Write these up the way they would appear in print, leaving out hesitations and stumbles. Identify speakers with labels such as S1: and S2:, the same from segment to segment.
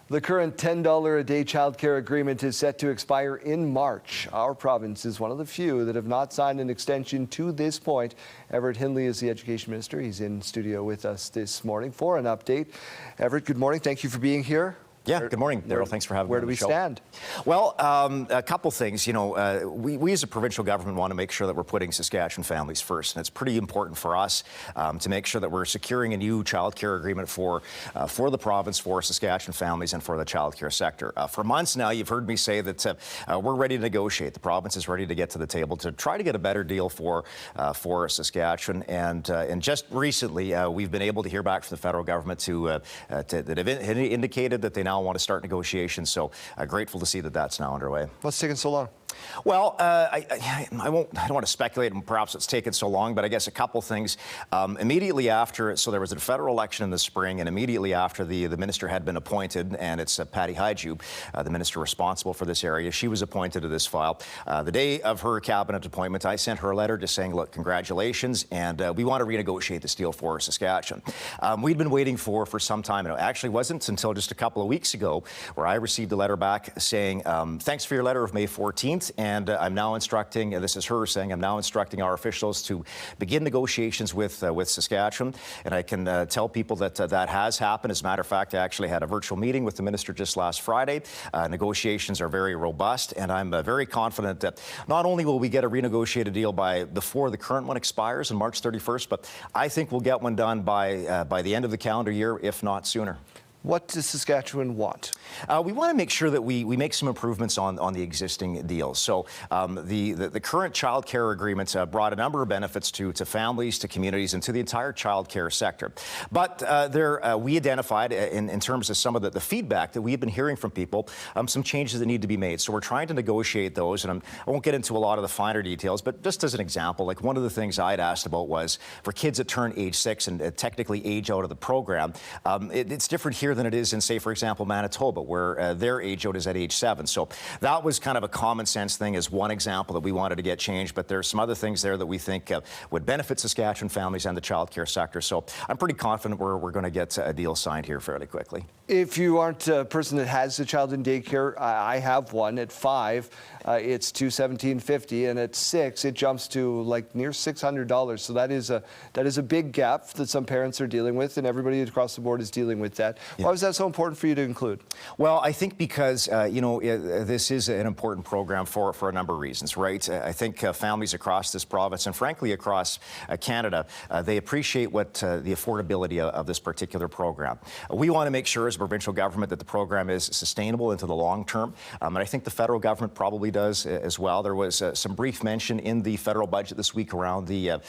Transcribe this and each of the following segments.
S1: The current $10 a day childcare agreement is set to expire in March. Our province is one of the few that have not signed an extension to this point. Everett Hindley is the education minister. He's in studio with us this morning for an update. Everett, good morning. Thank you for being here.
S2: Yeah, good morning, Daryl. Thanks for having me on the show.
S1: Where do we stand?
S2: Well, a couple things. You know, we as a provincial government want to make sure that we're putting Saskatchewan families first, and it's pretty important for us to make sure that we're securing a new childcare agreement for the province, for Saskatchewan families, and for the childcare sector. For months now, you've heard me say that we're ready to negotiate. The province is ready to get to the table to try to get a better deal for Saskatchewan, and just recently we've been able to hear back from the federal government that have indicated that they now want to start negotiations, so grateful to see that that's now underway.
S1: What's taking so long?
S2: Well, I don't want to speculate on perhaps it's taken so long, but I guess a couple things. Immediately after, so there was a federal election in the spring, and immediately after the minister had been appointed, and it's Patty Hyjube, the minister responsible for this area. She was appointed to this file. The day of her cabinet appointment, I sent her a letter just saying, look, congratulations, and we want to renegotiate this deal for Saskatchewan. We'd been waiting for some time, and it actually wasn't until just a couple of weeks ago where I received a letter back saying, thanks for your letter of May 14th. And I'm now instructing, this is her saying, I'm now instructing our officials to begin negotiations with Saskatchewan. And I can tell people that that has happened. As a matter of fact, I actually had a virtual meeting with the minister just last Friday. Negotiations are very robust, and I'm very confident that not only will we get a renegotiated deal before the current one expires on March 31st, but I think we'll get one done by the end of the calendar year, if not sooner.
S1: What does Saskatchewan want?
S2: We want to make sure that we make some improvements on the existing deals. So the current child care agreements brought a number of benefits to families, to communities, and to the entire child care sector. But we identified, in terms of some of the feedback that we have been hearing from people, some changes that need to be made. So we're trying to negotiate those, and I won't get into a lot of the finer details, but just as an example, like one of the things I'd asked about was for kids that turn age 6 and technically age out of the program, it's different here than it is in, say, for example, Manitoba, where their age out is at age 7. So that was kind of a common sense thing as one example that we wanted to get changed, but there's some other things there that we think would benefit Saskatchewan families and the child care sector. So I'm pretty confident we're going to get a deal signed here fairly quickly.
S1: If you aren't a person that has a child in daycare, I have one at 5. It's $217.50, and at 6 it jumps to like near $600. So that is a big gap that some parents are dealing with, and everybody across the board is dealing with that. Yeah. Why was that so important for you to include?
S2: Well, I think because this is an important program for a number of reasons, right? I think families across this province and frankly across Canada, they appreciate what the affordability of this particular program. We want to make sure as a provincial government that the program is sustainable into the long term, and I think the federal government probably does as well. There was some brief mention in the federal budget this week around the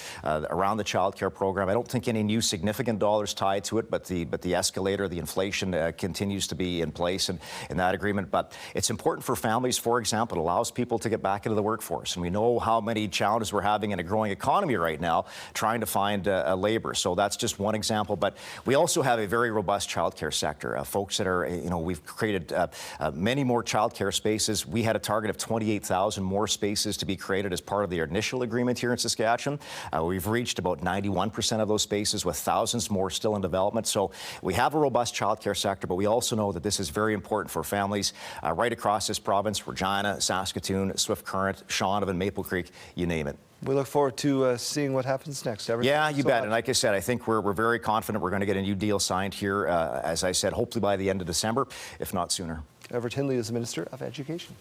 S2: child care program. I don't think any new significant dollars tied to it, but the escalator, the inflation continues to be in place in that agreement. But it's important for families, for example. It allows people to get back into the workforce, and we know how many challenges we're having in a growing economy right now trying to find labor. So that's just one example. But we also have a very robust child care sector. Folks that are, we've created many more child care spaces. We had a target of 28,000 more spaces to be created as part of the initial agreement here in Saskatchewan. We've reached about 91% of those spaces, with thousands more still in development. So we have a robust child care sector, but we also know that this is very important for families right across this province: Regina, Saskatoon, Swift Current, Shaunavon, Maple Creek, you name it.
S1: We look forward to seeing what happens next. Everett,
S2: yeah, you bet. And like I said, I think we're very confident we're going to get a new deal signed here, as I said, hopefully by the end of December, if not sooner.
S1: Everett Hindley is the Minister of Education.